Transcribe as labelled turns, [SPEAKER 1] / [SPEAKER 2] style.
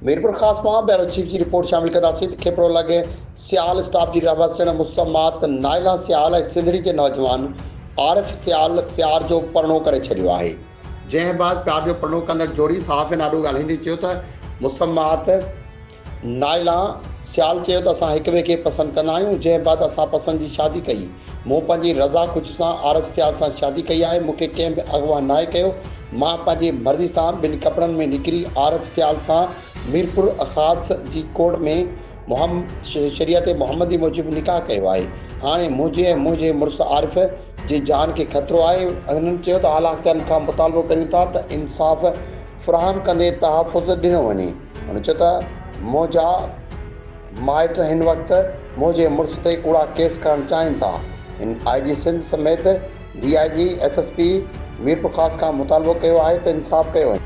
[SPEAKER 1] मीरपुर ख़ास मां bureau chief की रिपोर्ट शामिल कंदासीं। खेपड़ो लॻे सियाल स्टाफ की रहबसण मुसम्मात नाइला सियाल ऐं सिंधड़ी के नौजवान आरिफ सियाल प्यार जो परणो करे छॾियो आहे। जंहिं बाद प्यार जो परणो कंदड़ जोड़ी सहाफ़ियुनि आॾो ॻाल्हाईंदे चयो त मुसम्मात नाइला सियाल चयो त असां हिक ॿिए खे पसंदि कंदा आहियूं। जंहिं बाद असां पसंदि जी शादी कई। मूं पंहिंजी रज़ा ख़ुशी सां आरिफ सियाल सां शादी कई आहे। मूंखे कंहिं बि अॻुवान नाहे कयो। मां पंहिंजी मर्ज़ी सां ॿिनि कपिड़नि में निकिरी आरिफ सियाल सां मीरपुर ख़ास जी कोर्ट में शरीयत मोहम्मदी मूजिब निकाह कयो आहे। हाणे मुंहिंजे ऐं मुंहिंजे मुड़ुस आरिफ जी जान खे ख़तरो आहे। हुननि चयो त आला अख़्तियारनि खां मुतालबो कयूं था त इंसाफ़ फ़राहम कंदे तहफ़ुज़ ॾिनो वञे। हुन चयो त मुंहिंजा माइट हिन वक़्तु मुंहिंजे मुड़ुस ते कूड़ा केस करणु चाहिनि था। इन IG सिंध समेत DIG SSP मीरपुर ख़ास खां मुतालबो कयो आहे त इंसाफ़ कयो वञे।